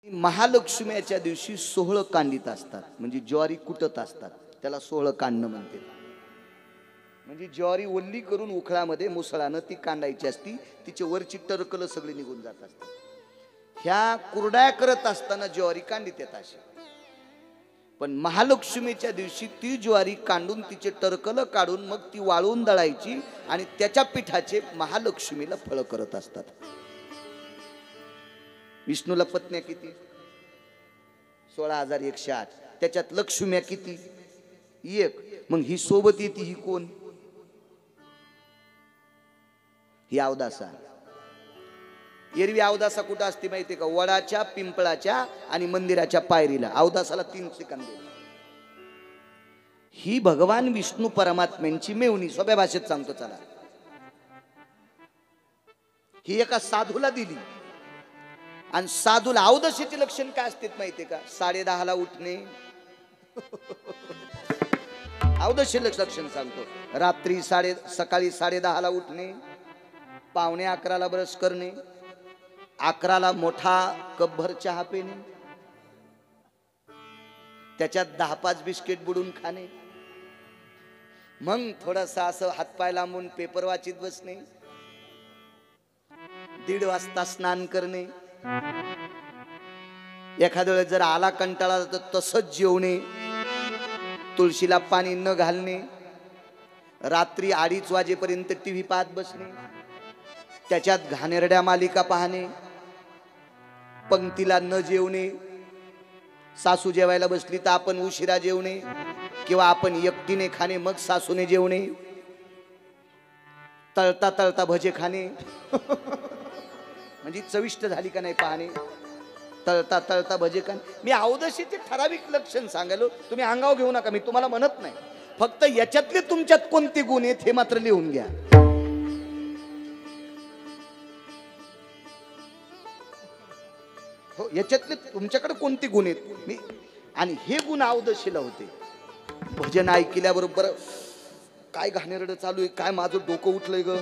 महालक्ष्मीच्या दिवशी सोहळ कांडित असतात, म्हणजे ज्वारी कुटत असतात, त्याला सोहळ कांडणं म्हणते. म्हणजे ज्वारी ओल्ली करून उखळामध्ये मुसळानं ती कांडायची असती, तिचे वरची टरकल सगळी निघून जात असतात. ह्या कुरड्या करत असताना ज्वारी कांडित येत अशी. पण महालक्ष्मीच्या दिवशी ती ज्वारी कांडून तिचे टरकल काढून मग ती वाळून दळायची आणि त्याच्या पिठाचे महालक्ष्मीला फळ करत असतात. विष्णूला पत्न्या किती? 16,108. त्याच्यात लक्ष्म्या किती? 1. मग ही सोबत येते ही कोण? ही अवदासा. एरवी अवदासा कुठं असते माहितीये का? वडाच्या, पिंपळाच्या आणि मंदिराच्या पायरीला अवदासाला 3 ठिकाण. ही भगवान विष्णू परमात्म्यांची मेवणी. सोप्या भाषेत सांगतो चला. ही एका साधूला दिली. आणि साधूला अवदशीचे लक्षण काय असते माहितीये का? 10:30ला उठणे. अवदशी लक्षण सांगतो. रात्री सकाळी 10:30ला उठणे, 11:15ला ब्रश करणे, 11ला मोठा कपभर चहा पिणे, त्याच्यात 10-5 बिस्किट बुडून खाणे, मग थोडासा असं हातपाय लांबून पेपर वाचित बसणे, 1:30 वाजता स्नान करणे, एखाद्या वेळेस जर आला कंटाळा तर तसंच जेवणे, तुळशीला पाणी न घालणे, रात्री 2:30 वाजेपर्यंत टीव्ही पाहत बसणे, त्याच्यात घाणेरड्या मालिका पाहणे, पंक्तीला न जेवणे, सासू जेवायला बसली तर आपण उशिरा जेवणे किंवा आपण एकटीने खाणे मग सासूने जेवणे, तळता तळता भजे खाणे म्हणजे चविष्ट झाली का नाही पाहणे, तळता तळता भजे खाणे. मी अवदशीचे ठराविक लक्षण सांगायलो, तुम्ही अंगावर घेऊ नका, मी तुम्हाला म्हणत नाही. फक्त याच्यातले तुमच्यात कोणते गुण आहेत हे मात्र लिहून घ्या. हो, याच्यातले तुमच्याकडे कोणते गुण आहेत मी, आणि हे गुण अवदशीला होते. भजन ऐकल्याबरोबर काय घाणेरडं चालू आहे, काय माझं डोकं उठलंय ग,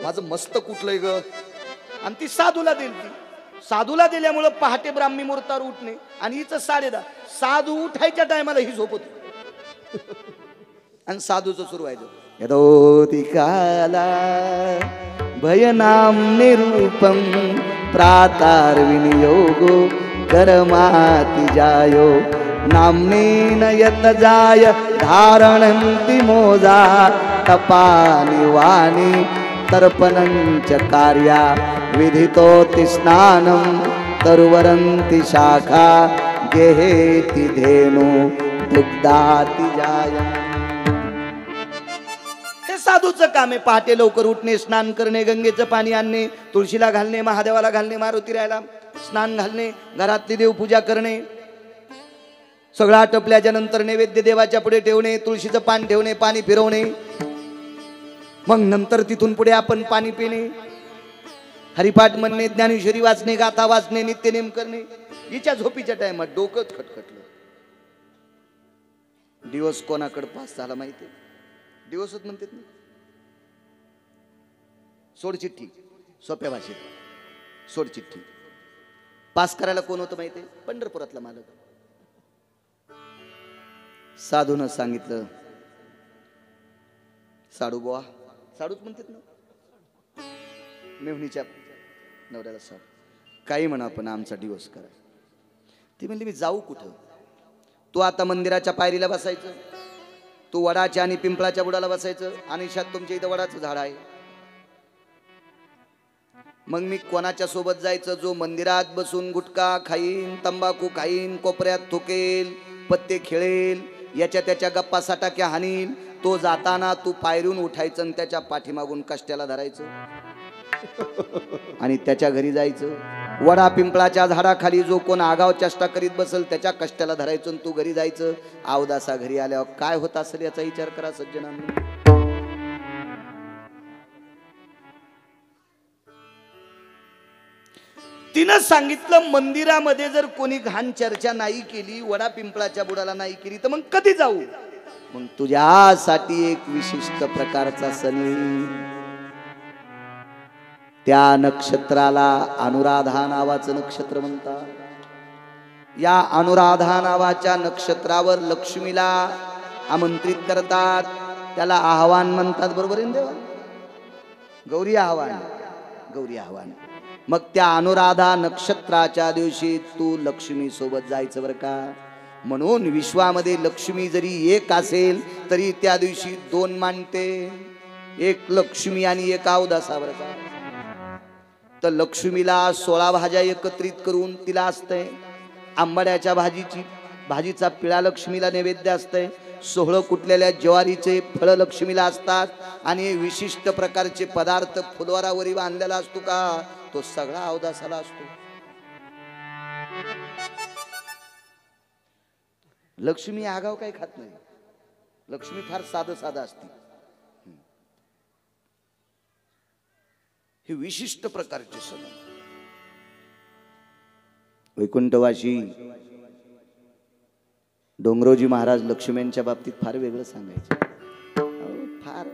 माझं मस्तक उठलंय ग. आणि ती साधूला दिली. साधूला दिल्यामुळं पहाटे ब्राह्मी मुहूर्तावर उठणे, आणि हिचं 10:30. साधू उठायच्या टायमाला ही झोप होती आणि साधूचं सुरू व्हायचं. यदोति काला भयनाम निरूपम प्रातार विनियोगो कर्माति जायो नामनेन यत जाय धारणन्ति मोजा तपानि वाणी तर्पणंच कार्या विधितोति स्नानं तरुवरन्ति शाखा गेहेति धेनु दुग्धाति जायम्. हे साधूचं काम आहे. पहाटे लवकर उठणे, स्नान करणे, गंगेचं पाणी आणणे, तुळशीला घालणे, महादेवाला घालणे, मारुती राहायला स्नान घालणे, घरातली देवपूजा करणे, सगळं आटपल्याच्या नंतर नैवेद्य देवाच्या पुढे ठेवणे, तुळशीचं पान ठेवणे, पाणी फिरवणे, मग नंतर तिथून पुढे आपण पाणी पिणे, हरिपाठ म्हणणे, ज्ञानेश्वरी वाचणे, गाथा वाचणे, नित्यनेम करणे. हिच्या झोपीच्या टायमात डोकंच खटखटलं. दिवस कोणाकडे पास झाला माहिती? दिवसच म्हणतात ना. सोड चिठ्ठी, सोप्या भाषेत सोड चिठ्ठी. पास करायला कोण होतं माहिती? पंढरपुरातला मालक. साधून सांगितलं, साडू बुवा, साडूच म्हणतात ना, मेहुणीच्या नवऱ्याला साडू, काही म्हणा पण आमचा दिवस करा. ती म्हणली, मी जाऊ कुठं? तू आता मंदिराच्या पायरीला बसायचं, तू वडाच्या आणि पिंपळाच्या बुडाला बसायचं, आणि शात तुमच्या इथं वडाचं झाड आहे. मग मी कोणाच्या सोबत जायचं? जो मंदिरात बसून गुटखा खाईन, तंबाखू खाईन, कोपऱ्यात थुकेल, पत्ते खेळेल, याच्या त्याच्या गप्पा साटाक्या हानील. तो जाताना तू पायरून उठायचं आणि त्याच्या पाठीमागून कष्ट्याला धरायचं आणि त्याच्या घरी जायचं. वडा पिंपळाच्या झाडाखाली जो कोण आगाव चेष्टा करीत बसल त्याच्या कष्ट्याला धरायचं आणि तू घरी जायचं. अवदासा घरी आल्यावर काय होत असेल याचा विचार करा सज्जनांनी. तिनं सांगितलं, मंदिरामध्ये जर कोणी घाण चर्चा नाही केली, वडा पिंपळाच्या बुडाला नाही केली, तर मग कधी जाऊ? मग तुझ्यासाठी एक विशिष्ट प्रकारचा सण, त्या नक्षत्राला अनुराधा नावाचं नक्षत्र म्हणतात. या अनुराधा नावाच्या नक्षत्रावर लक्ष्मीला आमंत्रित करतात, त्याला आव्हान म्हणतात. बरोबर आहे देवा? गौरी आव्हान, गौरी आव्हान. मग त्या अनुराधा नक्षत्राच्या दिवशी तू लक्ष्मी सोबत जायचं बरं का. म्हणून विश्वामध्ये लक्ष्मी जरी एक असेल तरी त्या दिवशी दोन मानते, एक लक्ष्मी आणि एक अवदासा बरं का. तर लक्ष्मीला 16 भाज्या एकत्रित करून तिला असतंय. आंबाड्याच्या भाजीचा पिळा लक्ष्मीला नैवेद्य असतंय. 16 कुटलेल्या ज्वारीचे फळ लक्ष्मीला असतात. आणि विशिष्ट प्रकारचे पदार्थ फुलवारावरी बांधलेला असतो का, तो सगळा अवदासाला असतो. लक्ष्मी आगाव काही खात नाही. लक्ष्मी फार साधं असते. हे विशिष्ट प्रकारचे सण. वैकुंठवासी डोंगरोजी महाराज लक्ष्मींच्या बाबतीत फार वेगळं सांगायचे. फार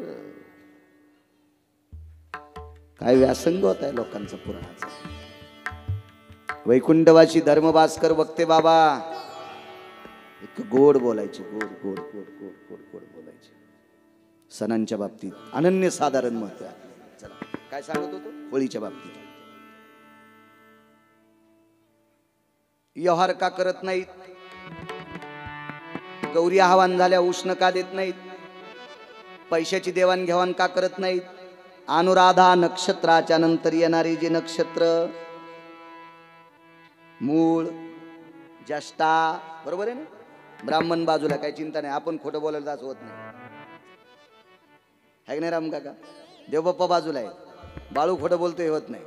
काय व्यासंग होत आहे लोकांचा पुराणाचा. वैकुंठवासी धर्मभास्कर वक्ते बाबा इतकं गोड बोलायचे, गोड गोड गोड गोड गोड गोड बोलायचे. सणांच्या बाबतीत अनन्य साधारण महत्व आहे. चला काय सांगत होतो होळीच्या बाबतीत. व्यवहार का करत नाहीत, गौरी आव्हान झाल्या उष्ण का देत नाहीत, पैशाची देवाणघेवाण का करत नाहीत. अनुराधा नक्षत्राच्या नंतर येणारी जे नक्षत्र मूळ, ज्येष्ठा, बरोबर आहे ना. ब्राह्मण बाजूला, काही चिंता नाही, आपण खोटं बोलायला जाच होत नाही. है की नाही राम काका? देवबाप्पा बाजूला आहे, बाळू खोटं बोलतोय होत नाही.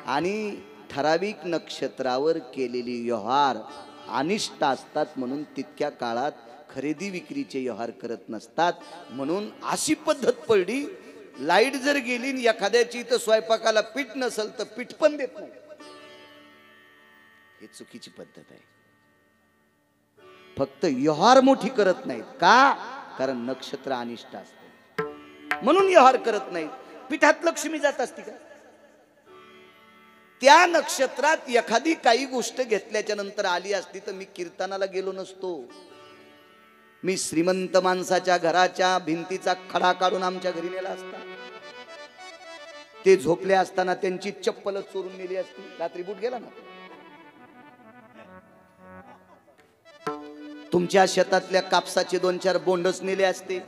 आणि ठराविक नक्षत्रावर केलेली व्यवहार अनिष्ट असतात, म्हणून तितक्या काळात खरेदी विक्रीचे व्यवहार करत नसतात. म्हणून अशी पद्धत पडली, लाईट जर गेली आणि एखाद्याची तर स्वयंपाकाला पीठ नसेल तर पीठ पण देत नाही. ही चुकीची पद्धत आहे. फक्त व्यवहार मोठी करत नाहीत का, कारण नक्षत्र अनिष्ट असते म्हणून व्यवहार करत नाहीत. पीठात लक्ष्मी जात असती का? त्या नक्षत्रात एखादी काही गोष्ट घेतल्याच्या नंतर आली असती तर मी कीर्तनाला गेलो नसतो. मी श्रीमंत माणसाच्या घराच्या भिंतीचा खडा काढून आमच्या घरी नेला असता. ते झोपले असताना त्यांची चप्पल चोरून नेली असती. रात्री बूट गेला ना. तुमच्या शेतातल्या कापसाचे 2-4 बोंडच नेले असते.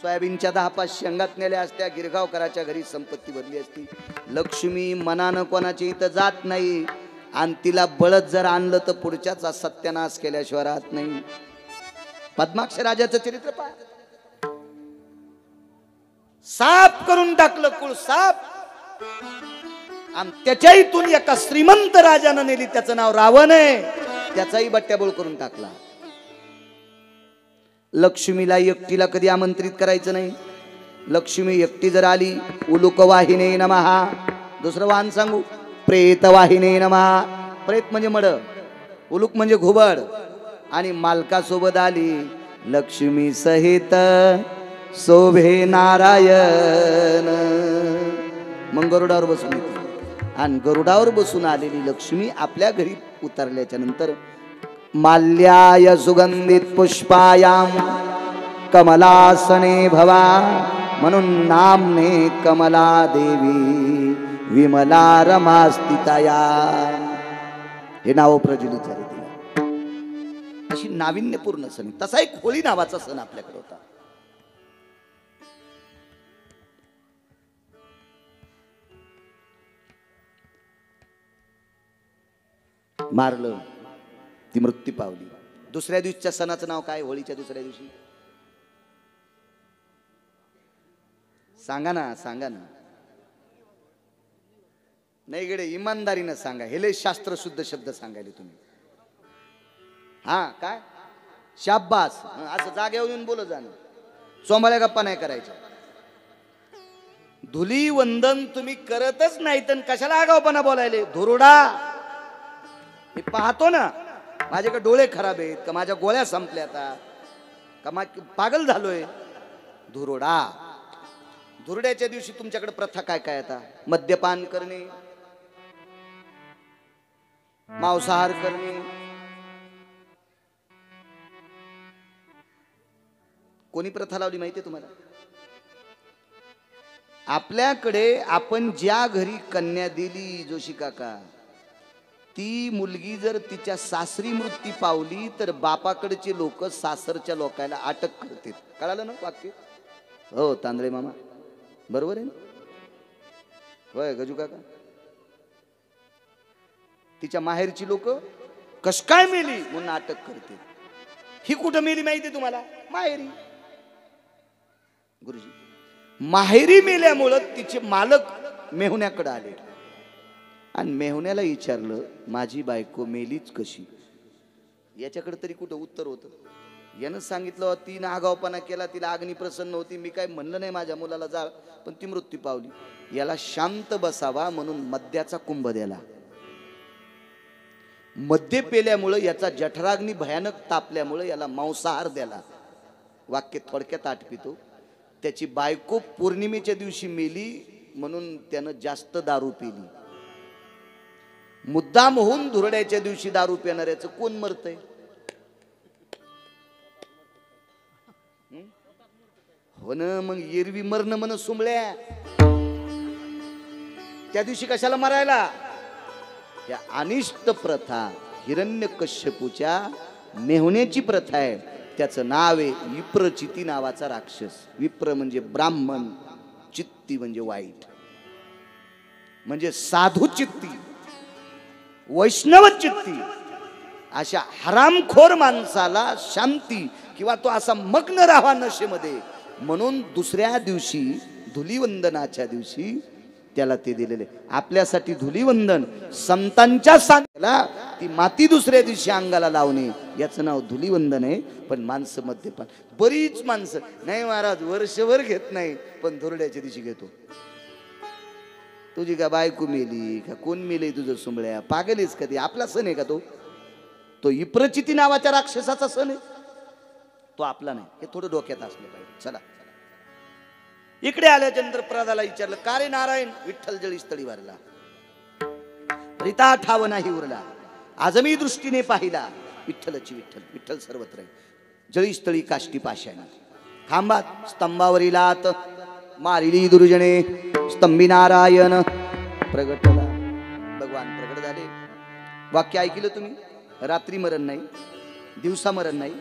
सोयाबीनच्या 10-5 शेंगात नेल्या असत्या. गिरगावकराच्या घरी संपत्ती भरली असती. लक्ष्मी मनानं कोणाची इथं जात नाही. आणि तिला बळद जर आणलं तर पुढच्याचा सत्यानाश केल्याशिवाय राहत नाही. पद्माक्ष राजाचं चरित्र पहा. साफ करून टाकलं कुळ साफ. आणि त्याच्या इथून एका श्रीमंत राजानं नेली, त्याचं नाव रावण आहे, त्याचाही बट्ट्याबोळ करून टाकला. लक्ष्मीला एकटीला कधी आमंत्रित करायचं नाही. लक्ष्मी एकटी जर आली, उलुक वाहिने नमः. दुसरं वाहन सांगू, प्रेत वाहिने नमः. प्रेत म्हणजे मड, उलुक म्हणजे घुबड. आणि मालकासोबत आली, लक्ष्मी सहित शोभे नारायण. मग गरुडावर बसून येते. आणि गरुडावर बसून आलेली लक्ष्मी आपल्या घरी उतरल्याच्या नंतर माल्याय सुगंधित पुष्पायाम कमलासने भवा. म्हणून नामने कमला देवी विमला रमा स्थिताया. हे नाव प्रज्वलित झाले तिला. अशी नाविन्यपूर्ण सण. तसा एक होळी नावाचा सण आपल्याकडे होता. मारलं, ती मृत्यू पावली. दुसऱ्या दिवशीच्या सणाचं नाव काय? होळीच्या दुसऱ्या दिवशी सांगा ना, सांगा ना. नाही गडे, इमानदारीनं सांगा. हे लय शास्त्र शुद्ध शब्द सांगायले तुम्ही. हा काय शाब्बास. असं जागेवर येऊन बोलत जाणं. सोमाळ्या गप्पा नाही करायच्या. धुली वंदन तुम्ही करतच नाही तर कशाला आगावपणा बोलायले? धुरुडा. मी पाहतो ना, माझ्याकडे डोळे खराब आहेत का, माझ्या गोळ्या संपल्या आता का, पागल झालोय. धुरोडा. धुरड्याच्या दिवशी तुमच्याकडे प्रथा काय काय? आता मद्यपान करणे, मांसाहार करणे, कोणी प्रथा लावली माहिती आहे तुम्हाला? आपल्याकडे आपण ज्या घरी कन्या दिली जोशी काका, ती मुलगी जर तिच्या सासरी मृत्यू पावली तर बापाकडचे लोक सासरच्या लोकांना अटक करतात. कळालं ना वाक्य? हो तांदळे मामा, बरोबर आहे ना? होय गजू काका. तिच्या माहेरची लोक कस काय मेली म्हणून अटक करते. ही कुठं मेली माहिती आहे तुम्हाला? माहेरी. गुरुजी, माहेरी मेल्यामुळं तिचे मालक मेहुण्याकडे आले आणि मेहुण्याला विचारलं माझी बायको मेलीच कशी. याच्याकडे तरी कुठं उत्तर होतं? यानं सांगितलं तिनं आगावपणा केला, तिला अग्नी प्रसन्न होती, मी काय म्हणलं नाही माझ्या मुलाला जा, पण ती मृत्यू पावली. याला शांत बसावा म्हणून मद्याचा कुंभ दिला. मद्य पेल्यामुळं याचा जठराग्नी भयानक तापल्यामुळं याला मांसाहार दिला. वाक्य थोडक्यात आठवितो. त्याची बायको पौर्णिमेच्या दिवशी मेली म्हणून त्यानं जास्त दारू पिली. मुद्दाम होऊन धुरड्याच्या दिवशी दारू पिणाऱ्याचं कोण मरतय? हो ना, मग एरवी मरण म्हण सुंबळ्या. त्या दिवशी कशाला मरायला? या अनिष्ट प्रथा हिरण्यकश्यपूच्या मेहुण्याची प्रथा आहे. त्याचं नाव आहे विप्रचिती नावाचा राक्षस. विप्र म्हणजे ब्राह्मण, चित्ती म्हणजे वाईट, म्हणजे साधू चित्ती, वैष्णव चित्ती. अशा हरामखोर माणसाला शांती किंवा तो असा मग्न राहावा नशेमध्ये म्हणून दुसऱ्या दिवशी धुलीवंदनाच्या दिवशी त्याला ते दिलेले. आपल्यासाठी धुलीवंदन संतांच्या सांगला ती माती दुसऱ्या दिवशी अंगाला लावणे याचं नाव धुलीवंदन आहे. पण माणसं मद्यपान, बरीच माणसं नाही महाराज वर्षभर घेत नाही पण धुरड्याच्या दिवशी घेतो. तुझी का बायको मेली का कोण मेली तुझं सुंबळ्या? पागलीस कधी? आपला सण आहे का तो? तो विप्रचिती नावाच्या राक्षसाचा सण आहे, तो आपला नाही. हे थोडं डोक्यात असलं पाहिजे. चला इकडे आल्याच्यानंतर प्रदाला विचारलं का रे नारायण, विठ्ठल जळीस्थळी वारला, रिता ठाव नाही उरला, आजमी दृष्टीने पाहिला विठ्ठलची विठ्ठल. विठ्ठल सर्वत्र आहे. जळीस्थळी काष्टी पाशाने खांबात स्तंभावरीलात मारिली दुर्जने स्तंभी नारायण प्रगटला. भगवान प्रगट झाले. वाक्य ऐकलं तुम्ही? रात्री मरण नाही, दिवसा मरण नाही,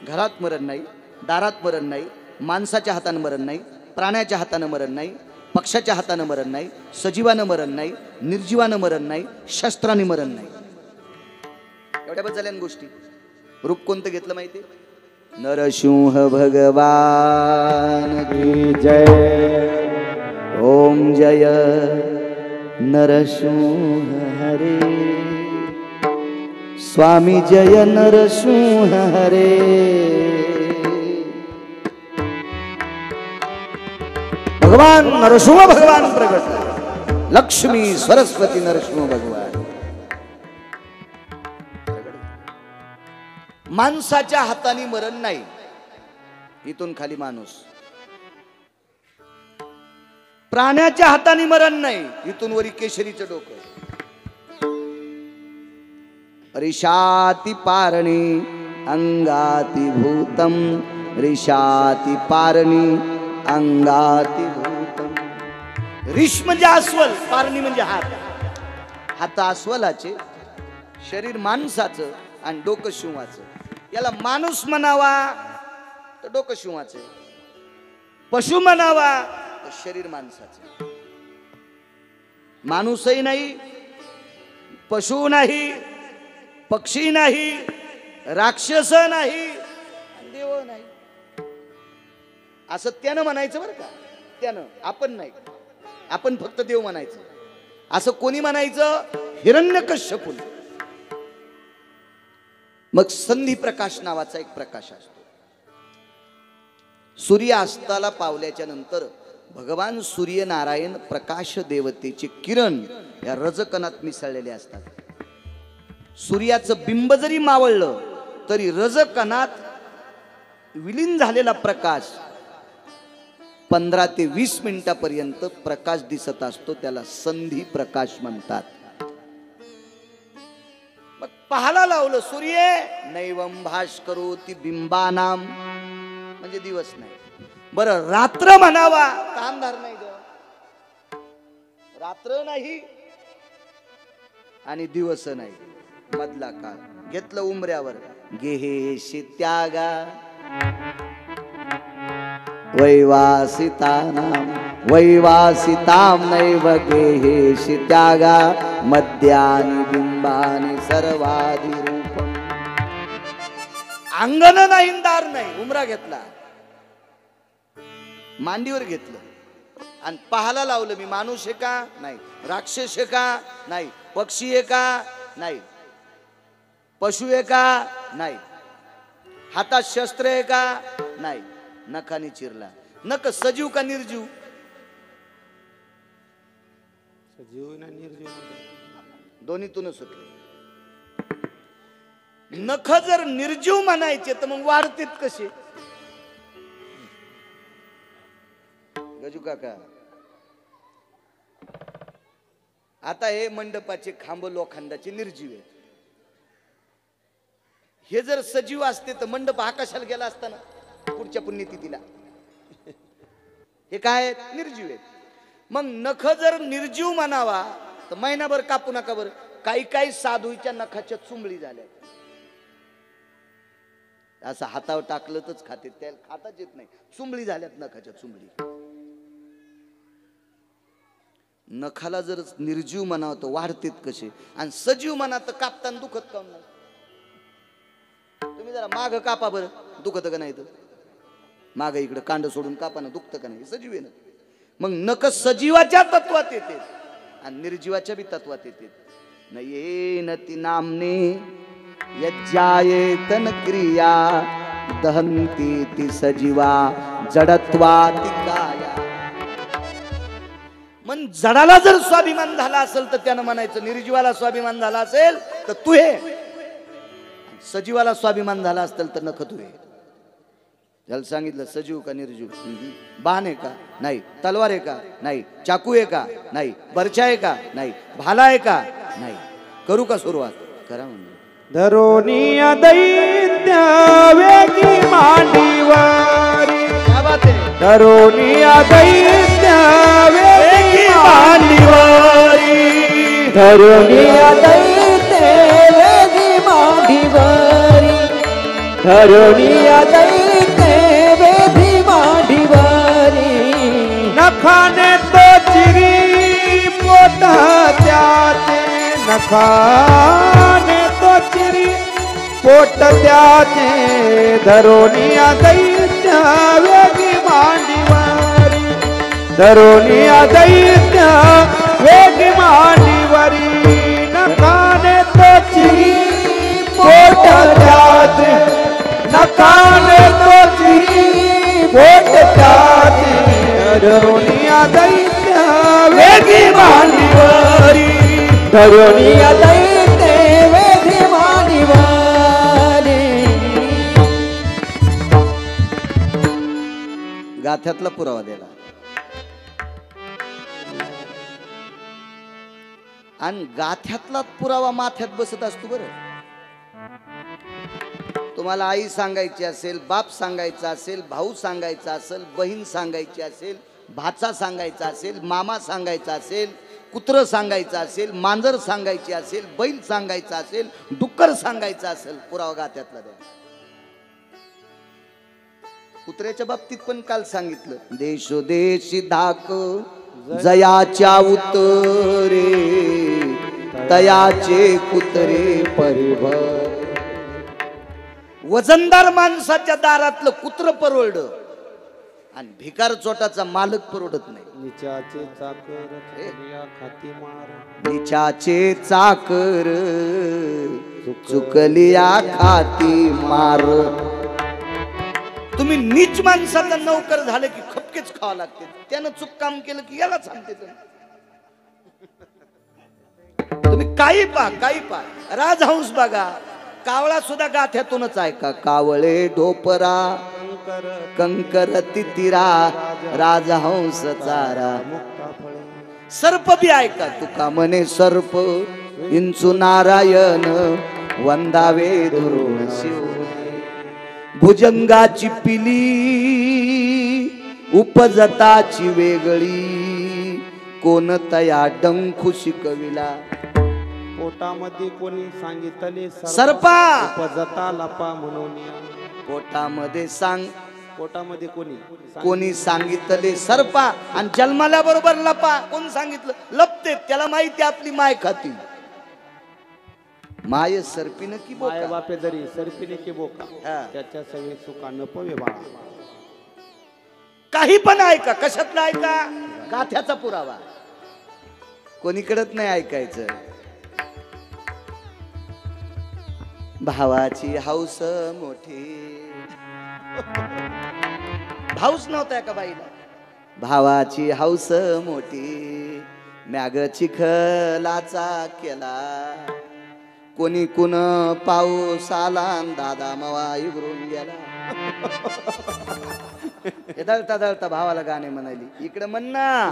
घरात मरण नाही, दारात मरण नाही, माणसाच्या हाताने मरण नाही, प्राण्याच्या हाताने मरण नाही, पक्षाच्या हाताने मरण नाही, सजीवानं मरण नाही, निर्जीवानं मरण नाही, शस्त्राने मरण नाही. एवढ्या बस झाल्या गोष्टी. रूप कोणतं घेतलं माहिती? नरसिंह भगवान की जय. ओम जय नरसिंह हरे. स्वामी जय नरसिंह हरे. भगवान नरसिंह भगवान प्रगट. लक्ष्मी सरस्वती नरसिंह भगवान. माणसाच्या हाताने मरण नाही. इथून खाली माणूस. प्राण्याच्या हाताने मरण नाही. इथून वरी केशरीचं डोकं. रिशाति पारणी अंगाति भूतम, रिशाति पारणी अंगाति भूतम. रिश म्हणजे अस्वल, पारणी म्हणजे हात. हात अस्वलाचे, शरीर माणसाचं आणि डोकं शिवाचं. याला माणूस म्हणावा तर डोकं शिवाचं, पशु म्हणावा तर शरीर माणसाचं. माणूसही नाही, पशु नाही, पक्षी नाही, राक्षस नाही, देव नाही. असं त्यानं म्हणायचं बरं का? त्यानं, आपण नाही. आपण फक्त देव म्हणायचं. असं कोणी म्हणायचं? हिरण्यकश्यपू. मग संधी प्रकाश नावाचा एक प्रकाश असतो. सूर्य अस्ताला पावल्याच्या नंतर भगवान सूर्यनारायण प्रकाश देवतेचे किरण या रजकणात मिसळलेले असतात. सूर्याचं बिंब जरी मावळलं तरी रजकणात विलीन झालेला प्रकाश 15 ते 20 मिनिटापर्यंत प्रकाश दिसत असतो. त्याला संधी प्रकाश म्हणतात. पाहाला लावलं सूर्य नैवम भास्करोति बिंबानाम म्हणजे दिवस नाही. बरं रात्र म्हणावा तर अंधार नाही ग, रात्र नाही आणि दिवस नाही, मधला काळ घेतलं उमऱ्यावर. गेहेशी त्यागा वैवासिताम नैव गेहेशी त्यागा मद्यानि बिंबानि सर्वादि रूपम. अंगण नाही दार नाही, उमरा घेतला, मांडीवर घेतलं आणि पाहायला लावलं. मी माणूस आहे का नाही, राक्षस आहे का नाही, पक्षी आहे का नाही, पशु आहे का नाही, हातात शस्त्र आहे का नाही, नखाने चिरला. नख सजीव का निर्जीव? सजीव ना निर्जीव दोन्हीतूनच सुटले. नख जर निर्जीव म्हणायचे तर मग वाढतेत कसे? गजू काका, आता हे मंडपाचे खांब लोखंडाचे निर्जीव आहेत. हे जर सजीव असते तर मंडप आकाशाला गेला असता ना पुढच्या पुण्यतिथीला. हे काय निर्जीव आहेत. मग नख जर निर्जीव म्हणावा तर महिनाभर कापू नका बरं. काही काही साधूच्या नखाच्या चुंबळी झाल्या, असं हातावर टाकलं तरच खाते, त्याला खाताच येत नाही. चुंबळी झाल्यात नखाच्या चुंबळी. नखाला जर निर्जीव म्हणावं तर वाढतेत कसे, आणि सजीव म्हणा तर कापताना दुखत काम नाही. तुम्ही जरा माग कापा बरं, दुखत का नाही? तर माग इकडे कांड सोडून कापा ना, दुखत का नाही? सजीव आहे ना. मग नख सजीवाच्या तत्वात येते आणि निर्जीवाच्या बी तत्वात येते. नयेन ती नामने यज्जायेतन क्रिया दहंती ती सजीवा जडत्वाति काया. मन जडाला जर स्वाभिमान झाला असेल तर त्यानं म्हणायचं, निर्जीवाला स्वाभिमान झाला असेल तर तू हे, सजीवाला स्वाभिमान झाला असेल तर नख तू हे. त्याला सांगितलं सजीव का निर्जीव? बाण आहे का नाही, तलवार आहे का नाही, चाकू आहे का नाही, बर्छा आहे का नाही, भाला आहे का नाही. करू का सुरुवात? करा म्हणून. धरोनिया दैत्य वेगी मांडीवारी. क्या बात आहे? धरोनिया दैत्य वेगी मांडीवारी. धरोनिया दैत्य वेगी मांडीवारी. धरोनिया दैत्य वेगी मांडीवारी. नखाने तो चिरी पोटा त्याचे. नखाने तो चिरी पोट त्याचे. धरोनिया दैत्य वेगी मांडीवारी. धरोनिया दैत्य वेगी मांडीवारी. नखाने तो चिरी पोट त्याचे. नखाने तो चिरी पोट त्याचे. धरोनिया दैत्य वेगी मांडीवारी. धरोनिया दैत्य वेगी मांडीवारी. गाथ्यातला पुरावा दिला. आणि गाथ्यातला पुरावा माथ्यात बसत असतो बरं. तुम्हाला आई सांगायची असेल, बाप सांगायचा असेल, भाऊ सांगायचा असेल, बहीण सांगायची असेल, भाचा सांगायचा असेल, मामा सांगायचा असेल, कुत्र सांगायचं असेल, मांजर सांगायची असेल, बैल सांगायचा असेल, डुक्कर सांगायचा असेल, पुरावा गाथ्यातला द्या. कुत्र्याच्या बाबतीत पण काल सांगितलं, देशोदेशी धाक जयाच्या उतरे तयाचे कुत्रे परिभर. वजनदार माणसाच्या दारातलं कुत्र परवडलं आणि भिकार चोटाचा मालक परवडत नाही. निचाचे चाकर खाती मार. निचाचे चाकर चुकलिया खाती मार. तुम्ही नीच माणसाचा नौकर झाले की खपकेच खावा लागते. त्यानं चूक काम केलं की याला सांगते. तुम्ही काही पहा राजहंस बघा, कावळा सुद्धा गाथ्यातूनच आहे का. कावळे ढोपरा कंकर तितिरा राजहंस चारा. सर्प बी ऐका, तुका म्हणे सर्प इंचू नारायण वंदावे दुरुण शिव. भुजंगाची पिली उपजताची वेगळी, कोणतया डंखू शिकविला. पोटामध्ये कोणी सांगितले सर्पा उपजता लपा म्हणून. पोटामध्ये पोटामध्ये कोणी सांगितले सर्पा, आणि जन्माला बरोबर लपा. कोण सांगितलं? लपते. त्याला माहिती आपली माय खाती. माय सर्पीन की बोका, माय बापे जरी सर्पीने की बोका, हा. त्याच्या सवयी सुका न पवे बाळा. काही पण ऐका. कशातलं ऐका? गाथ्याचा पुरावा. कोणीकडत नाही ऐकायचं. भावाची हौस मोठी. भाऊच नव्हता का बाईला? भावाची हौस मोठी, म्याग चिखलाचा केला. कोणी कुण पाऊस आला, दादा मवा इगरून गेला. दळता दळता भावाला गाणे म्हणाली. इकडे म्हण ना.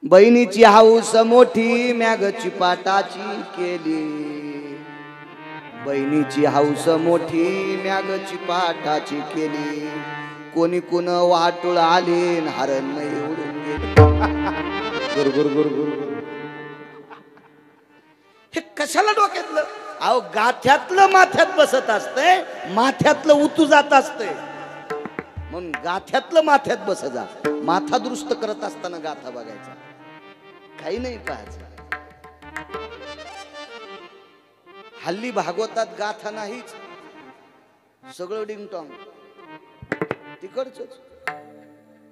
बहिणीची हौस मोठी, म्यागची पाटाची केली. बहिणीची हौस मोठी, म्यागची पाटाची केली. कोणी कुण वाटुळ आले, हरण उडून गेले. गुरगुर गुरगुर. हे कशाला डोक्यातलं? अहो गाथ्यातलं माथ्यात बसत असतंय, माथ्यातलं उतू जात असतंय. म्हणून गाथ्यातलं माथ्यात बस जा. माथा दुरुस्त करत असताना गाथा बघायचा, काही नाही पाहायचं. हल्ली भागवतात गाथा नाहीच, सगळं डिंगटॉंग तिकडच.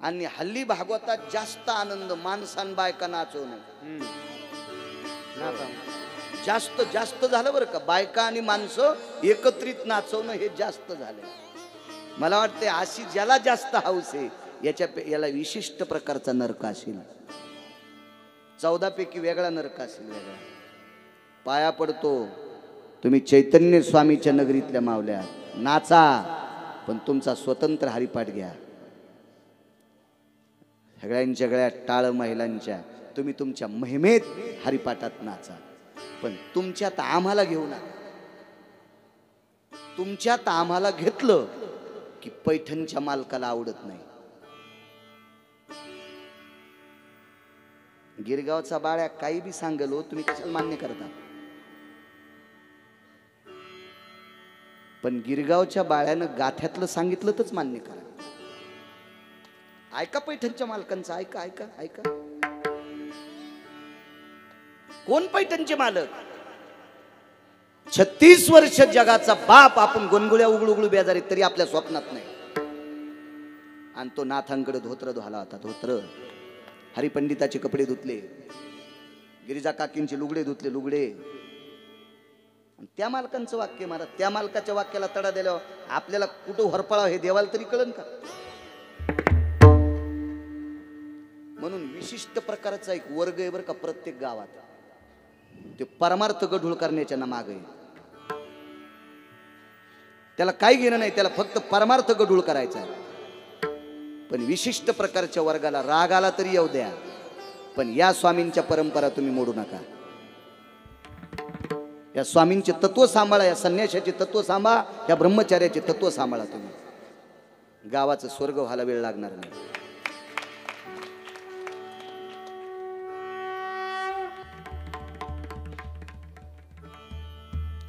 आणि हल्ली भागवतात जास्त आनंद माणसां बायका नाचवणं. जास्त जास्त झालं बरं का. बायका आणि माणसं एकत्रित नाचवणं हे जास्त झालं. मला वाटते अशी ज्याला जास्त हौस आहे याला विशिष्ट प्रकारचा नरक असेल. 14 पैकी वेगळा नरक असेल. वेगळा. पाया पडतो तुम्ही चैतन्य स्वामीच्या नगरीतल्या मावल्या, नाचा, पण तुमचा स्वतंत्र हरिपाठ घ्या. सगळ्यांच्या गळ्यात टाळ महिलांच्या, तुम्ही तुमच्या महिमेत हरिपाठात नाचा, पण तुमच्यात आम्हाला घेऊ नका. तुमच्यात आम्हाला घेतलं की पैठणच्या मालकाला आवडत नाही. गिरगावचा बाळ्या काही बी सांगलो, तुम्ही कशाला मान्य करता? पण गिरगावच्या बाळ्यानं गाथ्यातलं सांगितलं तरच मान्य करा. ऐका पैठणच्या मालकांचं, ऐका ऐका ऐका. कोण पैठणचे मालक? 36 वर्ष जगाचा बाप आपण गोनगुळ्या उघडू उघडू बेजारी तरी आपल्या स्वप्नात नाही. आणि तो नाथांकडे धोत्र धुवाला होता. धोत्र हरिपंडिताचे कपडे धुतले, गिरिजा काकींचे लुगडे धुतले, लुगडे. त्या मालकांचं वाक्य मारा. त्या मालकाच्या वाक्याला तडा दिल्यावर आपल्याला कुठं हरपळा हे देवाला तरी कळन का? म्हणून विशिष्ट प्रकारचा एक वर्ग आहे बरं का प्रत्येक गावात. ते परमार्थ गढूळ करण्याच्या ना मागे. त्याला काही घेणं नाही, त्याला फक्त परमार्थ गढूळ करायचा आहे. पण विशिष्ट प्रकारच्या वर्गाला राग आला तरी येऊ द्या, पण या स्वामींच्या परंपरा तुम्ही मोडू नका. या स्वामींचे तत्व सांभाळा, या संन्यासाचे तत्व सांभाळा, या ब्रह्मचार्याचे तत्व सांभाळा. तुम्ही गावाचं स्वर्ग व्हायला वेळ लागणार नाही.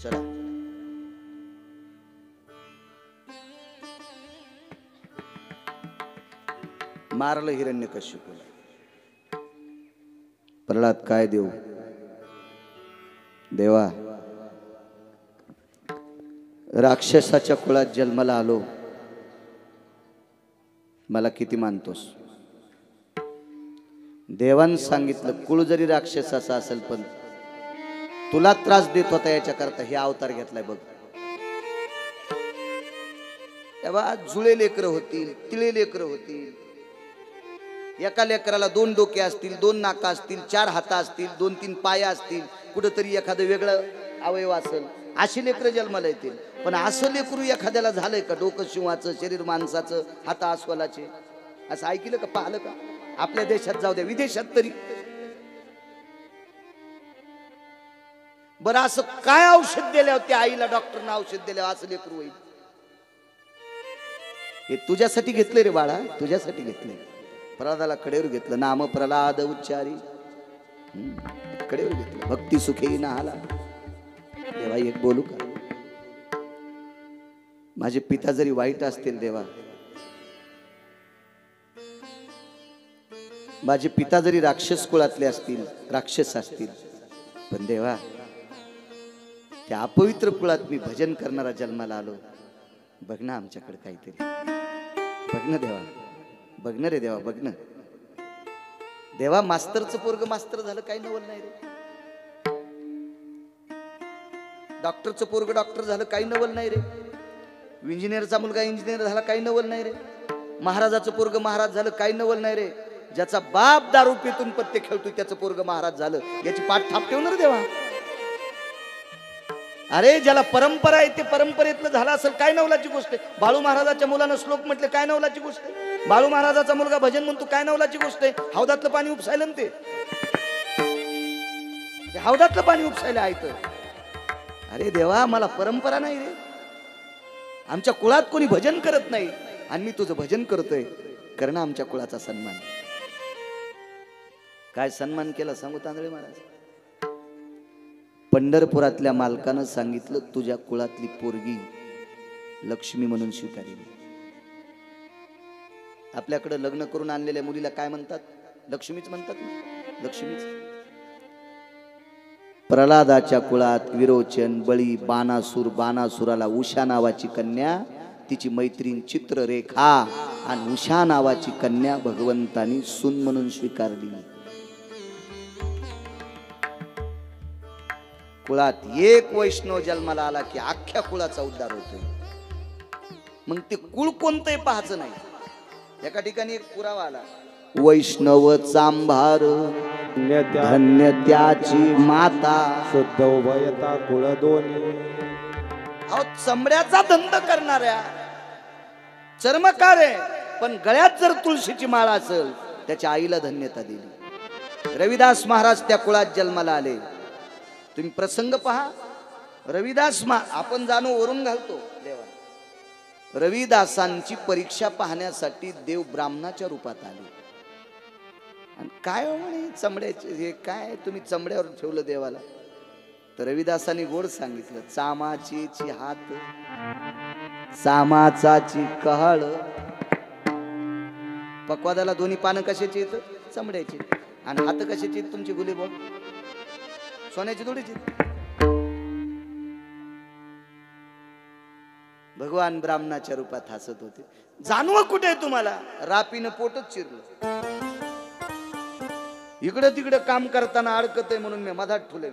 चला मारलं हिरण्यकश्यपूला. प्रल्हाद काय देऊ देवा, राक्षसाच्या कुळात जन्माला आलो, मला किती मानतोस? देवान सांगितलं कुळ जरी राक्षसाचा असेल पण तुला त्रास देत होता याच्याकरता हे अवतार घेतलाय बघ. तेव्हा जुळे लेकरं होतील, तिळे लेकरं होतील. एका लेकराला 2 डोके असतील, 2 नाका असतील, 4 हात असतील, 2-3 पाय असतील, कुठंतरी एखादं वेगळं अवयव असेल, अशी लेकरं जन्माला येतील. पण असं लेकरू एखाद्याला झालंय का? डोकं शिवाचं, शरीर माणसाचं, हात अस्वलाचे, असं ऐकलं का? पाहिलं का? आपल्या देशात जाऊ द्या, विदेशात तरी. बरं असं काय औषध दिल्यावर त्या आईला डॉक्टरनं औषध दिल्यावर असं लेकरू होईल? हे तुझ्यासाठी घेतले रे बाळा, तुझ्यासाठी घेतले. प्रल्हादाला कडेवर घेतलं, नाम प्रल्हाद उच्चारी, कडेवर घेतलं. भक्ती सुखे नाहाला. देवा एक बोलू का, माझे पिता जरी वाईट असतील देवा, माझे पिता जरी राक्षस कुळातले असतील, राक्षस असतील, पण देवा त्या अपवित्र कुळात मी भजन करणारा जन्माला आलो. बघ ना आमच्याकडे काहीतरी, बघ ना देवा, बघ ना रे देवा, बघ ना देवा. मास्तरचं पोरग मास्तर झालं काही नवल नाही रे. डॉक्टरचं पोरग डॉक्टर झालं काही नवल नाही रे. इंजिनियरचा मुलगा इंजिनियर झाला काही नवल नाही रे. महाराजाचं पोरग महाराज झालं काही नवल नाही रे. ज्याचा बाप दारू पितून पत्ते खेळतोय त्याचं पोरग महाराज झालं, याची पाठ थाप ठेवणार देवा. अरे ज्याला परंपरा आहे ते परंपरेतलं झालं असेल काय नवलाची गोष्ट आहे. बाळू महाराजाच्या मुलानं श्लोक म्हटले काय नवलाची गोष्ट आहे. बाळू महाराजाचा मुलगा भजन म्हणतो काय नवलाची गोष्ट आहे. हौदातलं पाणी उपसायला ते हौदातलं पाणी उपसायला आहे तर. अरे देवा मला परंपरा नाही रे. आमच्या कुळात कोणी भजन करत नाही आणि मी तुझं भजन करतोय. करणं आमच्या कुळाचा सन्मान. काय सन्मान केला सांगू तांदळे महाराज. पंढरपुरातल्या मालकानं सांगितलं तुझ्या कुळातली पोरगी लक्ष्मी म्हणून स्वीकारली. आपल्याकडे लग्न करून आणलेल्या मुलीला काय म्हणतात, लक्ष्मीच म्हणतात ना, लक्ष्मीच. प्रल्हादाच्या कुळात विरोचन, बळी, बाणासूर, बाणासुराला उषा नावाची कन्या, तिची मैत्रीण चित्ररेखा आणि उषा नावाची कन्या भगवंतानी सून म्हणून स्वीकारली. कुळात एक वैष्णव जन्माला आला की अख्ख्या कुळाचा उद्धार होतोय. मग ते कुळ कोणतंही पाहायचं नाही. एका ठिकाणी एक पुरावा आला, वैष्णव चांभार धन्य त्याची माता, शुद्ध उभयता कुळ दोन्ही. अहो चमड्याचा धंदा करणाऱ्या चर्मकार आहे, पण गळ्यात जर तुळशीची माळ असेल त्याच्या आईला धन्यता दिली. रविदास महाराज त्या कुळात जन्माला आले. तुम्ही प्रसंग पहा. रविदास आपण जाणू वरून घालतो देवा. रविदासांची परीक्षा पाहण्यासाठी देव ब्राह्मणाच्या रूपात आले. आणि काय म्हणे चमड्याचे हे काय तुम्ही चमड्यावर ठेवलं देवाला. तर रविदासांनी गोड सांगितलं, चामाची हात, चामाचाची कहाळ. पक्वादाला दोन्ही पानं कशाची येत, चमड्याची. आणि हात कशाची येत तुमची गुलेबो, सोन्याची थोडीची. भगवान ब्राह्मणाच्या रूपात हसत होते. जाणवं कुठे आहे तुम्हाला, रापीनं पोटच चिरलं. इकडं तिकडं काम करताना अडकत आहे म्हणून मी मधात ठुले.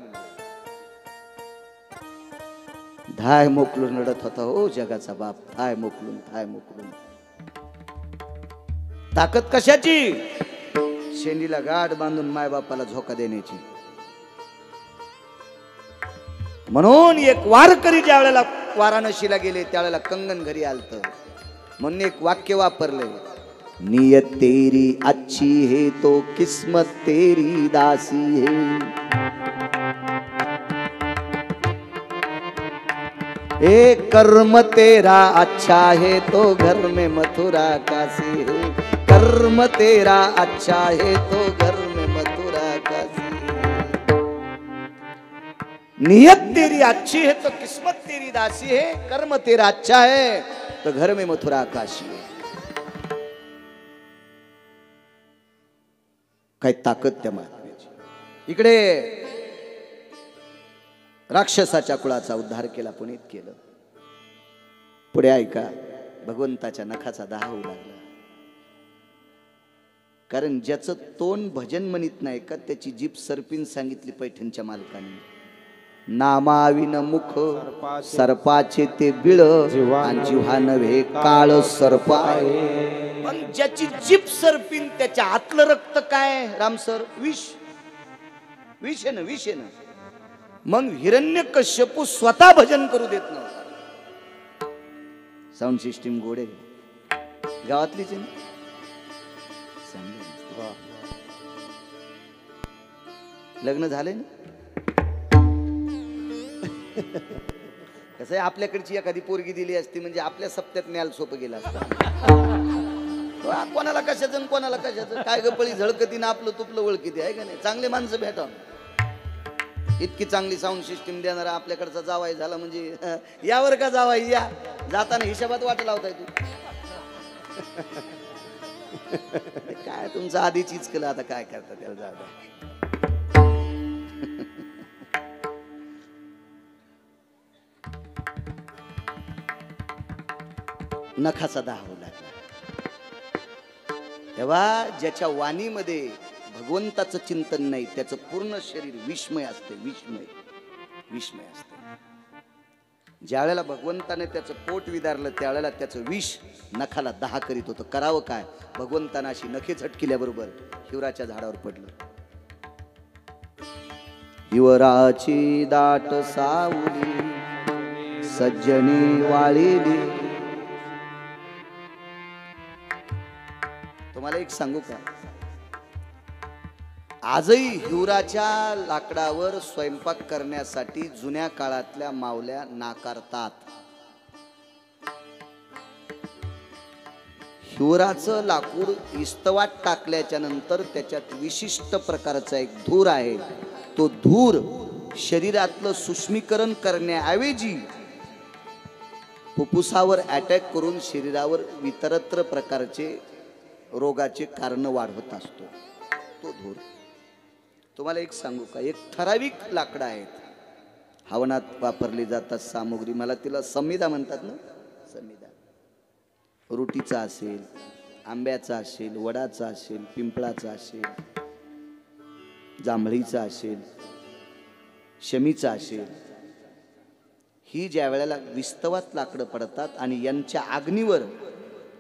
धाय मोकलून रडत होता हो जगाचा बाप. थाय मोकलून, थाय मोकलून. ताकद कशाची, शेंडीला गाठ बांधून मायबापाला झोका देण्याची. म्हणून एक वारकरी ज्या वेळेला वाराणसीला गेले त्यावेळेला कंगन घरी आलत. म्हणून एक वाक्य वापरले, नियत तेरी अच्छी है तो किस्मत तेरी दासी है. ए कर्म तेरा अच्छा है तो घर में मथुरा काशी है. कर्म तेरा अच्छा है तो घर में मथुरा काशी है. नियत तेरी अच्छी है तो किस्मत तेरी दासी है. कर्म तेरा अच्छा है तो घर में मथुरा काशी है. काय ताकद त्या महात्म्याची. इकडे राक्षसाच्या कुळाचा उद्धार केला, पुनीत केलं. पुढे ऐका, भगवंताच्या नखाचा दाह होऊ लागला. कारण ज्याचं तोंड भजन म्हणत नाही का त्याची जीभ सर्पीन सांगितली पैठणच्या मालकाने. नामाविन मुख सर्पाचे ते बिळ आणि जिव्हा नव्हे काळ सर्प आहे. पण ज्याची जीभ सर्पीन त्याच्या आतलं रक्त काय रामसर, विष. विष आहे ना, विष आहे ना. मग हिरण्यकश्यपू स्वतः भजन करू देत नव्हता. साऊंड सिस्टीम गोडे गावातलीच आहे ना. लग्न झाले ना. कसं आहे, आपल्याकडची एखादी पोरगी दिली असती म्हणजे आपल्या सप्त्यात न्यायला सोपं गेलं असतं. कोणाला कशाचं आणि कोणाला कशाचं काय गपळी झळकतीनं आपलं तुपलं ओळखीती आहे का नाही. चांगले माणसं भेटा. इतकी चांगली साऊंड सिस्टीम देणारा आपल्याकडचा जावाई झाला म्हणजे यावर का जावाई या जाताना हिशोबात वाट लावताय तू. काय तुमचं आधीच इचकलं, आता काय करता त्याला जाता. नखाचा दाह होऊ लागला तेव्हा ज्याच्या वाणीमध्ये भगवंताचं चिंतन नाही त्याचं पूर्ण शरीर विस्मय असते. विस्मय असते. ज्या वेळेला भगवंताने त्याचं पोट विदारलं त्यावेळेला त्याचं विष नखाला दाह करीत होतं. करावं काय, भगवंतानं अशी नखे झटकिल्याबरोबर हिवराच्या झाडावर पडलं. हिवराची दाट सावली सज्जनी वाळीली. तुम्हाला एक सांगू का, आजही हिवराच्या लाकडावर स्वयंपाक करण्यासाठी जुन्या काळातल्या मावल्या नाकारतात. हिवराचं लाकूड इस्तवात टाकल्याच्या नंतर त्याच्यात विशिष्ट प्रकारचा एक धूर आहे. तो धूर शरीरातलं सूक्ष्मीकरण करण्याऐवजी फुफ्फुसावर अटॅक करून शरीरावर इतरत्र प्रकारचे रोगाचे कारण वाढवत असतो तो धूर. तुम्हाला एक सांगू का, एक ठराविक लाकडं आहेत हवनात वापरली जातात सामुग्री. मला तिला समिधा म्हणतात ना. समिधा रुटीचा असेल, आंब्याचा असेल, वडाचा असेल, पिंपळाचा असेल, जांभळीचा असेल, शमीचा असेल. ही ज्या वेळेला विस्तवात लाकडं पडतात आणि यांच्या अग्नीवर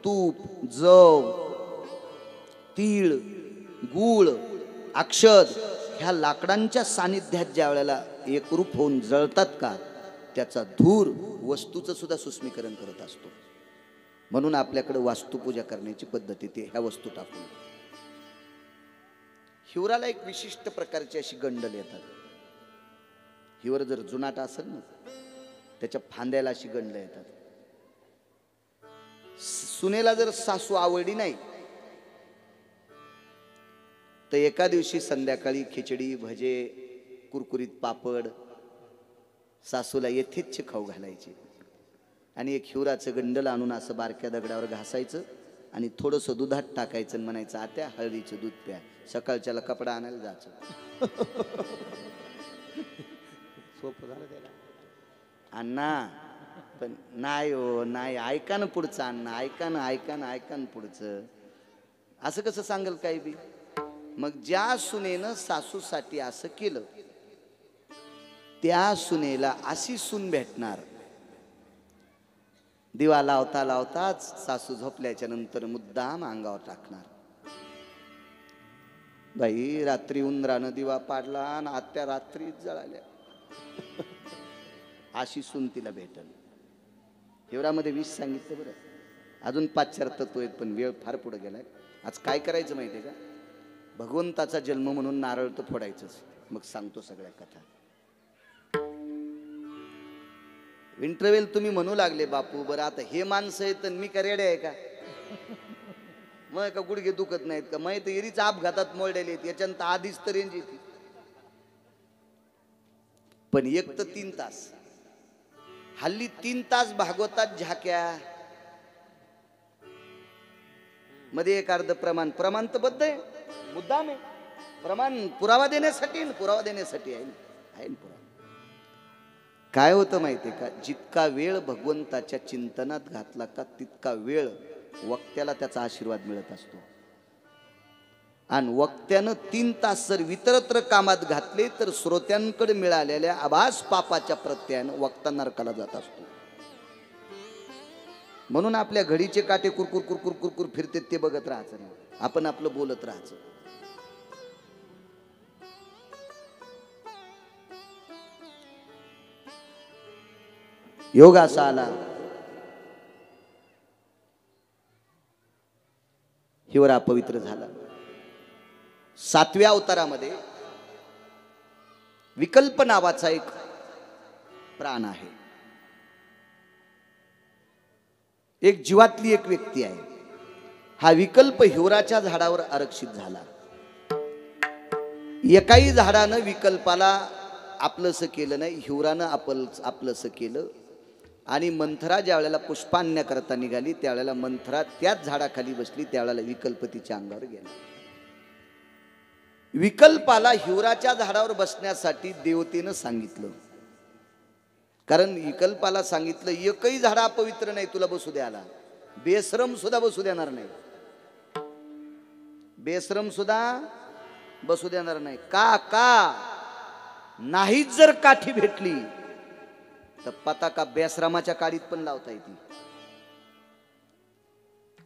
तूप, जव, तीळ, गूळ, अक्षद ह्या लाकडांच्या सानिध्यात ज्या वेळेला एकरूप होऊन जळतात का त्याचा धूर वस्तूचं सुद्धा सूक्ष्मीकरण करत असतो. म्हणून आपल्याकडे वास्तुपूजा करण्याची पद्धती ते ह्या वस्तू टाकून. हिवराला एक विशिष्ट प्रकारची अशी गंडल येतात. हिवर जर जुनाट असेल ना त्याच्या फांद्याला अशी गंडल येतात. सुनेला जर सासू आवडली नाही तर एका दिवशी संध्याकाळी खिचडी, भजे, कुरकुरीत पापड सासूला यथेच्छ खाऊ घालायचे आणि एक हिवराचं गंडल आणून असं बारक्या दगडावर घासायचं आणि थोडंसं दुधात टाकायचं आणि म्हणायचं आत्या हळदीचं दूध प्या. सकाळच्याला कपडा आणायला जायचं. सोपं झालं त्याला. अण्णा पण नाही हो नाही, ऐका ना पुढचं अण्णा, ऐका ना पुढचं. असं कसं सांगल काय बी. मग ज्या सुनेनं सासूसाठी असं केलं त्या सुनेला अशी सून भेटणार. दिवा लावता लावताच सासू झोपल्याच्या नंतर मुद्दाम अंगावर टाकणार. बाई रात्री उंदरानं दिवा पाडला आणि आत्या रात्रीच जळाल्या. अशी सून तिला भेटल. हिवरामध्ये 20 सांगितलं बरं. अजून 5 चार तत्व आहेत पण वेळ फार पुढे गेलाय. आज काय करायचं माहितीये का, भगवंताचा जन्म म्हणून नारळ तर फोडायचंच. मग सांगतो सगळ्या कथा. इंटरव्हेल तुम्ही म्हणू लागले बापू बरं आता हे माणसं आहेत मी का रेडे आहे का, मग का गुडघे दुखत नाहीत का, मग तर एरीच अपघातात मोडलेले आहेत याच्यानंतर आधीच तर रेंज येते. पण 1 तर 3 तास हल्ली 3 तास भागवतात झाक्या मध्ये एक अर्ध प्रमाण तर बद्ध आहे मुद्दाम आहे. प्रमाण पुरावा देण्यासाठी आहे पुरावा. काय होतं माहितीये का, जितका वेळ भगवंताच्या चिंतनात घातला का तितका वेळ वक्त्याला त्याचा आशीर्वाद मिळत असतो. आणि वक्त्यानं 3 तास जर इतरत्र कामात घातले तर श्रोत्यांकडे मिळालेल्या आभास पापाच्या प्रत्ययानं वक्ता नरकाला जात असतो. म्हणून आपल्या घडीचे काटे कुरकुर कुरकुर कुरकुर फिरते ते बघत राहायचं नाही, आपण आपलं बोलत राहायचं. योग असा आला हिवरा पवित्र झाला. 7व्या अवतारामध्ये विकल्प नावाचा एक प्राण आहे. एक जीवातली एक व्यक्ती आहे. हा विकल्प हिवराच्या झाडावर आरक्षित झाला. एकाही झाडानं विकल्पाला आपलंसं केलं नाही, हिवरानं आपलंसं केलं. आणि मंथरा ज्या वेळेला पुष्पान्य करता निघाली त्यावेळेला मंथरा त्याच झाडाखाली बसली. त्यावेळेला विकल्प तिच्या अंगावर गेला. विकल्पाला हिवराच्या झाडावर बसण्यासाठी देवतेनं सांगितलं. कारण विकल्पाला सांगितलं एकही झाड अपवित्र नाही तुला बसू द्यायला. बेशरम सुद्धा बसू देणार नाही. बेशरम सुद्धा बसू देणार नाही. का नाहीच जर काठी भेटली तर पताका बेशरमाच्या काडीत पण लावता येते.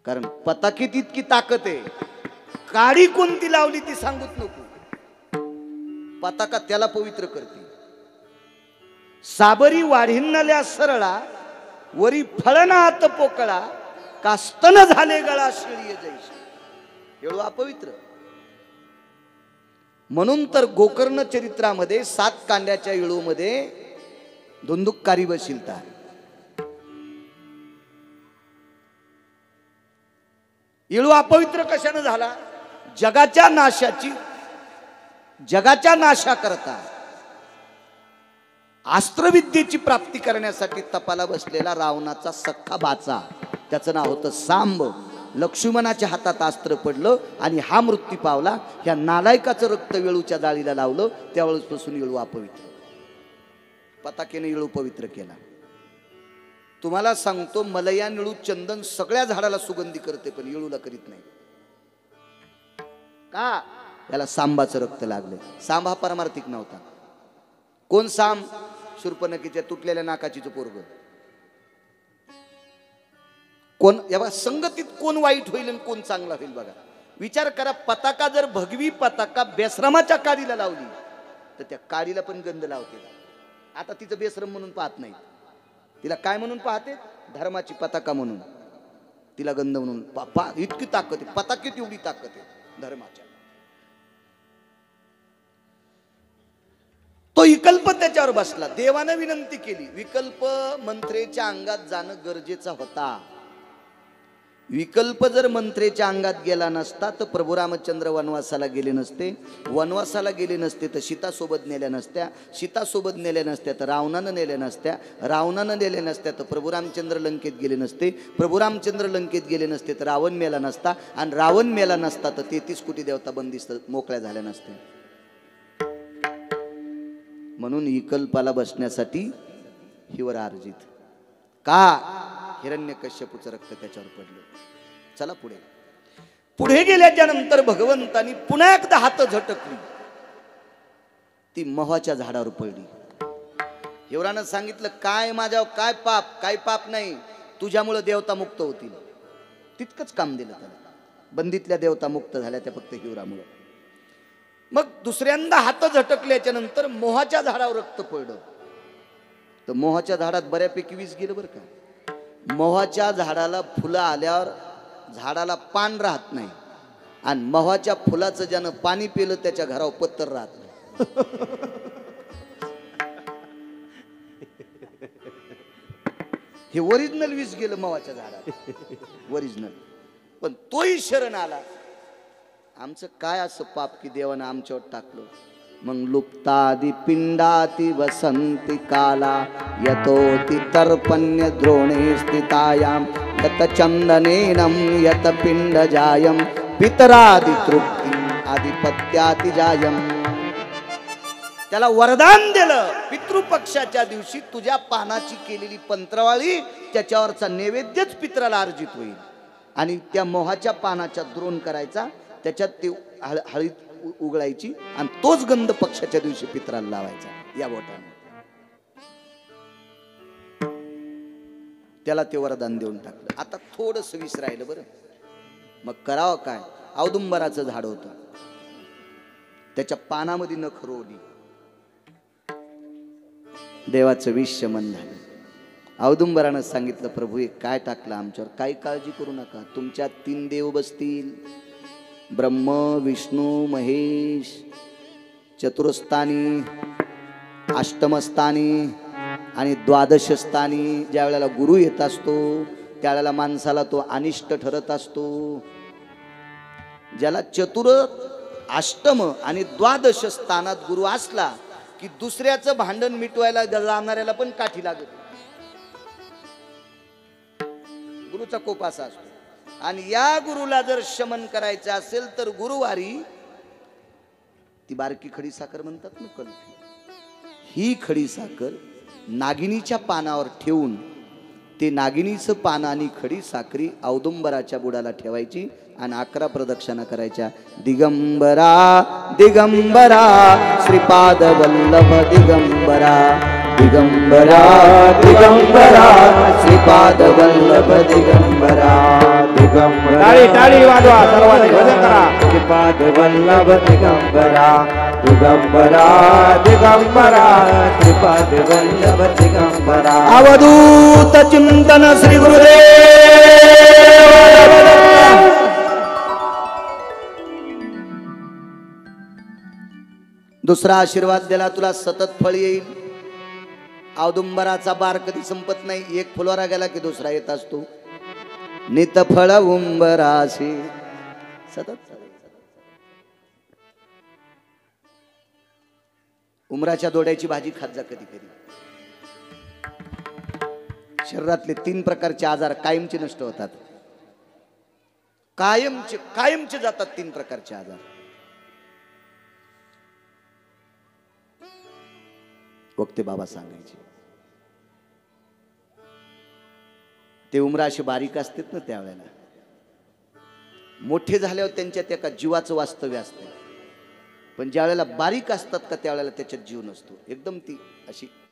कारण पताकीत इतकी ताकद आहे. काडी कोणती लावली ती सांगूच नको. पताका त्याला पवित्र करते. साबरी वाढिन्नल्या सरळा वरी फळनात पोकळा कास्तन झाले गळा शिळी जैशी. एवढं अपवित्र. म्हणून तर गोकर्ण चरित्रामध्ये 7 कांड्याच्या येळूमध्ये धुंदुककारी बशिलता. येळू अपवित्र कशाने झाला? जगाच्या नाशा करता अस्त्रविद्येची प्राप्ती करण्यासाठी तपाला बसलेला रावणाचा सख्खा बाचा, त्याचं नाव होतं सांब. लक्ष्मणाच्या हातात अस्त्र पडलं आणि हा मृत्यू पावला. ह्या नालायकाचं रक्त वेळूच्या जाळीला लावलं. त्यावेळेसपासून येळू अपवित्र. पताकेने येळू पवित्र केला. तुम्हाला सांगतो मलया निळू चंदन सगळ्या झाडाला सुगंधी करते पण येळूला करीत नाही. का? त्याला सांबाचं रक्त लागलं. सांब हा परमार्थिक नव्हता. कोण सांब? शूर्पणखीच्या तुटलेल्या नाकाचीचं पोरग. कोण या संगतीत कोण वाईट होईल आणि कोण चांगला होईल बघा. विचार करा. पताका जर भगवी पताका बेश्रमाच्या काडीला लावली तर त्या काडीला पण गंध लावते. आता तिचं बेश्रम म्हणून पाहत नाही. तिला काय म्हणून पाहते? धर्माची पताका म्हणून. तिला गंध म्हणून इतकी ताकद आहे. पताकेत एवढी ताकद आहे धर्माच्या. तो विकल्प त्याच्यावर बसला. देवानं विनंती केली. विकल्प मंत्रेच्या अंगात जाणं गरजेचा होता. विकल्प जर मंत्रेच्या अंगात गेला नसता तर प्रभू रामचंद्र वनवासाला गेले नसते. वनवासाला गेले नसते तर सीता सोबत नेल्या नसत्या. सीता सोबत नेल्या नसत्या तर रावणानं नेल्या नसत्या. रावणानं नेल्या नसत्या तर प्रभू रामचंद्र लंकेत गेले नसते. प्रभू रामचंद्र लंकेत गेले नसते तर रावण मेला नसता. आणि रावण मेला नसता तर 33 कोटी देवता बंदिस्त मोकळ्या झाल्या नसत्या. म्हणून विकल्पाला बसण्यासाठी हिवर अर्जित. का? हिरण्यकश्यपूचं रक्त त्याच्यावर पडलं. चला पुढे. पुढे गेल्याच्या नंतर भगवंतानी पुन्हा एकदा हात झटकली. ती मोहाच्या झाडावर पडली. हिवरानं सांगितलं काय माझ्यावर काय पाप? काय पाप नाही. तुझ्यामुळे देवता मुक्त होतील. तितकंच काम दिलं त्याला. बंदीतल्या देवता मुक्त झाल्या त्या फक्त हिवरामुळे. मग दुसऱ्यांदा हात झटकल्याच्या नंतर मोहाच्या झाडावर रक्त पडलं. तर मोहाच्या झाडात बऱ्यापैकी विष गेलं बरं का. मोहाच्या झाडाला फुलं आल्यावर झाडाला पान राहत नाही. आणि मोहाच्या फुलाचं ज्यानं पाणी पिलं त्याच्या घरावर पत्तर राहत नाही. हे ओरिजिनल विष गेलं मोहाच्या झाडाला. ओरिजिनल. पण तोही शरण आला. आमचं काय असं पाप की देवानं आमच्यावर टाकलं. मग लुप्तादि पिंडाति वसंती काला यतोति तर्पण्य द्रोणे स्थितायाम यत चंदनेनम यत पिंड जायम पितरादि तृप्ती आधिपत्याति जायम. त्याला वरदान दिलं. पितृपक्षाच्या दिवशी तुझ्या पानाची केलेली पंत्रवाळी त्याच्यावरचा नैवेद्यच पितराला अर्जित होईल. आणि त्या मोहाच्या पानाचा द्रोण करायचा. त्याच्यात ती हळीत उघडायची आणि तोच गंध पक्षाच्या दिवशी पितराला लावायचा या बोटाने. त्याला ते वरदान देऊन टाकलं. आता थोडंसं विष राहिलं बरं. मग करावं काय? औदुंबराचं झाड होतं. त्याच्या पानामध्ये नख रोवली. देवाचं विष शमन झालं. औदुंबरानं सांगितलं प्रभू हे काय टाकलं आमच्यावर? काही काळजी करू नका. तुमच्या 3 देव बसतील. ब्रह्म विष्णू महेश. चतुरस्थानी अष्टमस्थानी आणि द्वादशस्थानी ज्या वेळेला गुरु येत असतो त्यावेळेला माणसाला तो अनिष्ट ठरत असतो. ज्याला चतुर अष्टम आणि द्वादश स्थानात गुरु असला की दुसऱ्याचं भांडण मिटवायला जाणाऱ्याला पण काठी लागत. गुरुचा कोप असा असतो. आणि या गुरुला जर शमन करायचं असेल तर गुरुवारी ती बारकी खडी साखर म्हणतात ना, कल्फी, ही खडी साखर नागिनीच्या पानावर ठेवून ते नागिनीचं पान आणि खडी साखरी औदुंबराच्या बुडाला ठेवायची आणि 11 प्रदक्षिणा करायच्या. दिगंबरा दिगंबरा श्रीपाद वल्लभ दिगंबरा, दिगंबरा दिगंबरा श्रीपाद वल्लभ दिगंबरा, दिगंबरा. टाळी टाळी वाजवा सर्वांनी, भजन करा. श्रीपाद वल्लभ दिगंबरा, दिगंबरा दिगंबरा श्रीपाद वल्लभ दिगंबरा. अवधूत चिंतन श्री गुरुदेव. दुसरा आशीर्वाद दिला तुला सतत फळ येईल. औदुंबराचा बार कधी संपत नाही. एक फुलवारा गेला की दुसरा येत असतो. नित फळ उंबराशी सतत. उमराच्या दोड्याची भाजी खात जा कधी कधी. शरीरातले 3 प्रकारचे आजार कायमचे नष्ट होतात. कायमचे जातात 3 प्रकारचे आजार. वक्ते बाबा सांगायचे ते उमरा असे बारीक असतात ना, त्यावेळेला मोठे झाल्यावर त्यांच्यात एका जीवाचं वास्तव्य असते. पण ज्या वेळेला बारीक असतात का त्यावेळेला त्याच्यात जीव नसतो. एकदम ती अशी